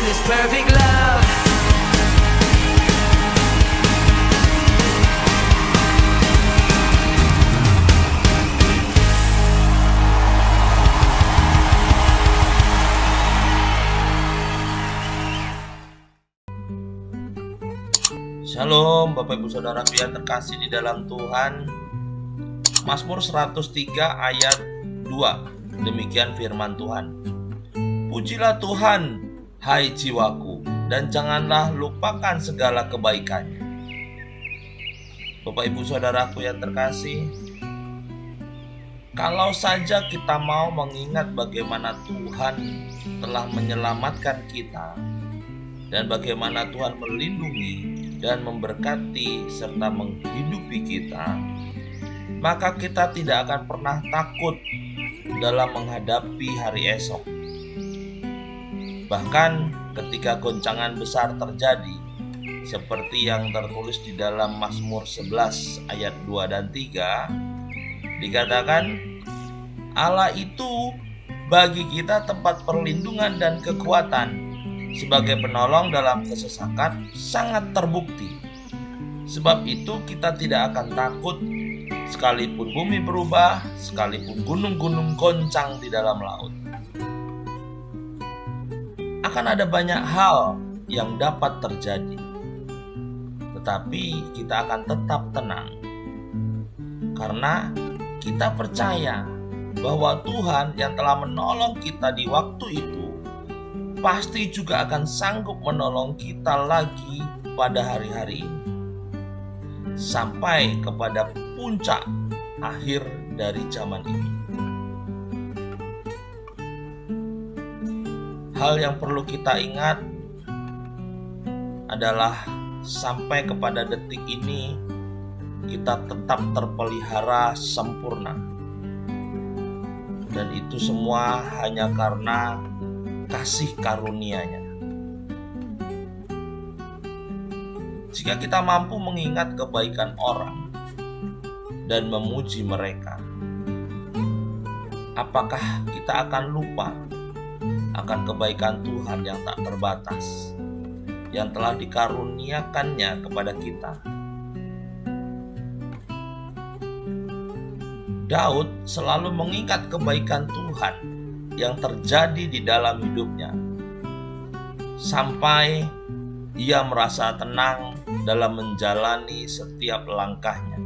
this perfect love. Shalom Bapak Ibu Saudaraku yang terkasih di dalam Tuhan. Mazmur 103 ayat 2. Demikian firman Tuhan. Pujilah Tuhan, hai jiwaku, dan janganlah lupakan segala kebaikannya. Bapak Ibu Saudaraku yang terkasih, kalau saja kita mau mengingat bagaimana Tuhan telah menyelamatkan kita dan bagaimana Tuhan melindungi dan memberkati serta menghidupi kita, maka kita tidak akan pernah takut dalam menghadapi hari esok. Bahkan ketika goncangan besar terjadi, seperti yang tertulis di dalam Mazmur 11 ayat 2 dan 3, dikatakan, Allah itu bagi kita tempat perlindungan dan kekuatan, sebagai penolong dalam kesesakan sangat terbukti. Sebab itu kita tidak akan takut sekalipun bumi berubah, sekalipun gunung-gunung goncang di dalam laut. Akan ada banyak hal yang dapat terjadi, tetapi kita akan tetap tenang karena kita percaya bahwa Tuhan yang telah menolong kita di waktu itu pasti juga akan sanggup menolong kita lagi pada hari-hari ini, sampai kepada puncak akhir dari zaman ini. Hal yang perlu kita ingat adalah sampai kepada detik ini kita tetap terpelihara sempurna, dan itu semua hanya karena kasih karunia-Nya. Jika kita mampu mengingat kebaikan orang dan memuji mereka, apakah kita akan lupa akan kebaikan Tuhan yang tak terbatas, yang telah dikaruniakannya kepada kita? Daud selalu mengingat kebaikan Tuhan yang terjadi di dalam hidupnya, sampai ia merasa tenang dalam menjalani setiap langkahnya.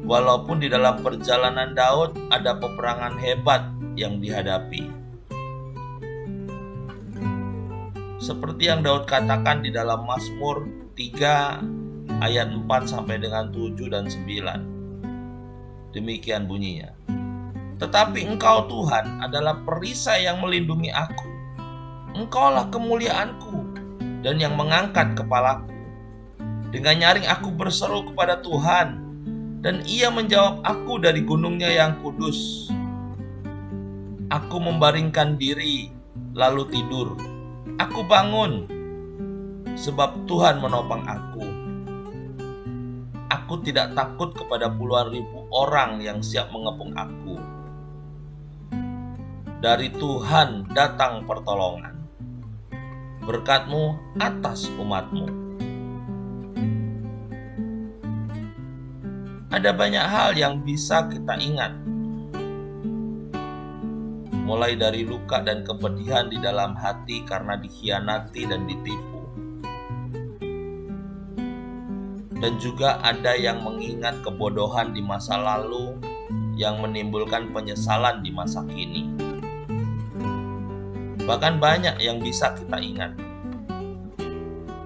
Walaupun di dalam perjalanan Daud ada peperangan hebat yang dihadapi, seperti yang Daud katakan di dalam Mazmur 3 ayat 4 sampai dengan 7 dan 9. Demikian bunyinya. Tetapi Engkau Tuhan adalah perisai yang melindungi aku. Engkaulah kemuliaanku dan yang mengangkat kepalaku. Dengan nyaring aku berseru kepada Tuhan, dan Ia menjawab aku dari gunungnya yang kudus. Aku membaringkan diri lalu tidur. Aku bangun sebab Tuhan menopang aku. Aku tidak takut kepada puluhan ribu orang yang siap mengepung aku. Dari Tuhan datang pertolongan, berkat-Mu atas umat-Mu. Ada banyak hal yang bisa kita ingat, mulai dari luka dan kepedihan di dalam hati karena dikhianati dan ditipu. Dan juga ada yang mengingat kebodohan di masa lalu yang menimbulkan penyesalan di masa kini. Bahkan banyak yang bisa kita ingat,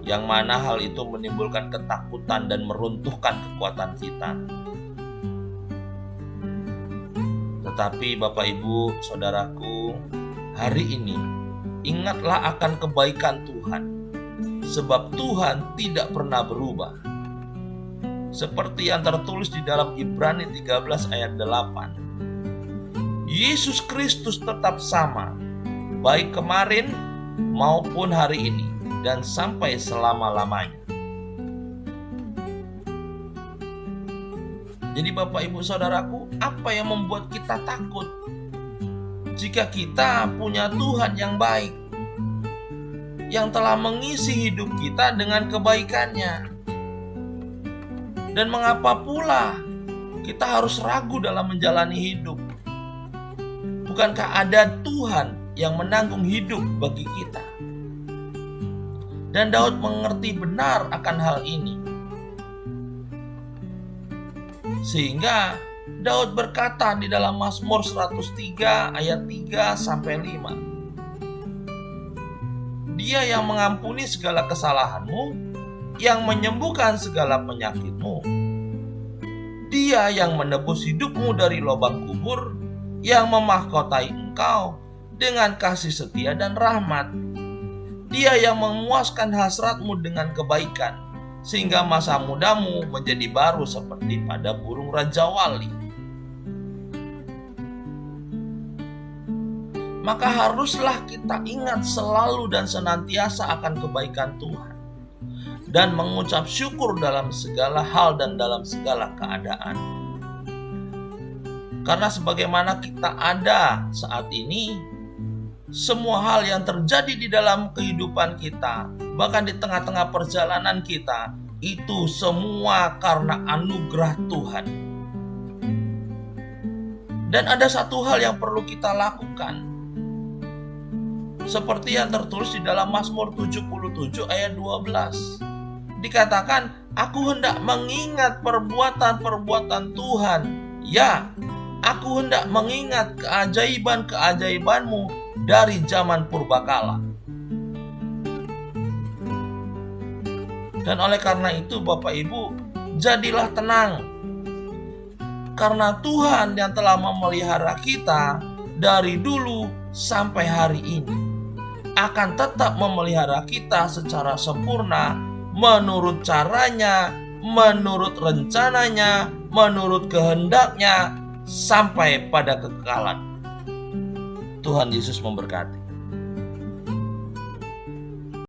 yang mana hal itu menimbulkan ketakutan dan meruntuhkan kekuatan kita. Tetapi Bapak Ibu Saudaraku, hari ini ingatlah akan kebaikan Tuhan, sebab Tuhan tidak pernah berubah. Seperti yang tertulis di dalam Ibrani 13 ayat 8. Yesus Kristus tetap sama, baik kemarin maupun hari ini dan sampai selama-lamanya. Jadi Bapak Ibu Saudaraku, apa yang membuat kita takut? Jika kita punya Tuhan yang baik, yang telah mengisi hidup kita dengan kebaikannya. Dan mengapa pula kita harus ragu dalam menjalani hidup? Bukankah ada Tuhan yang menanggung hidup bagi kita? Dan Daud mengerti benar akan hal ini. Sehingga Daud berkata di dalam Mazmur 103 ayat 3 sampai 5. Dia yang mengampuni segala kesalahanmu, yang menyembuhkan segala penyakitmu. Dia yang menebus hidupmu dari lubang kubur, yang memahkotai engkau dengan kasih setia dan rahmat. Dia yang memuaskan hasratmu dengan kebaikan, sehingga masa mudamu menjadi baru seperti pada burung rajawali. Maka haruslah kita ingat selalu dan senantiasa akan kebaikan Tuhan, dan mengucap syukur dalam segala hal dan dalam segala keadaan. Karena sebagaimana kita ada saat ini, semua hal yang terjadi di dalam kehidupan kita, bahkan di tengah-tengah perjalanan kita, itu semua karena anugerah Tuhan. Dan ada satu hal yang perlu kita lakukan, seperti yang tertulis di dalam Mazmur 77 ayat 12. Dikatakan, aku hendak mengingat perbuatan-perbuatan Tuhan. Ya, aku hendak mengingat keajaiban-keajaibanmu dari zaman purbakala. Dan oleh karena itu Bapak Ibu, jadilah tenang. Karena Tuhan yang telah memelihara kita dari dulu sampai hari ini akan tetap memelihara kita secara sempurna, menurut caranya, menurut rencananya, menurut kehendaknya, sampai pada kekekalan. Tuhan Yesus memberkati.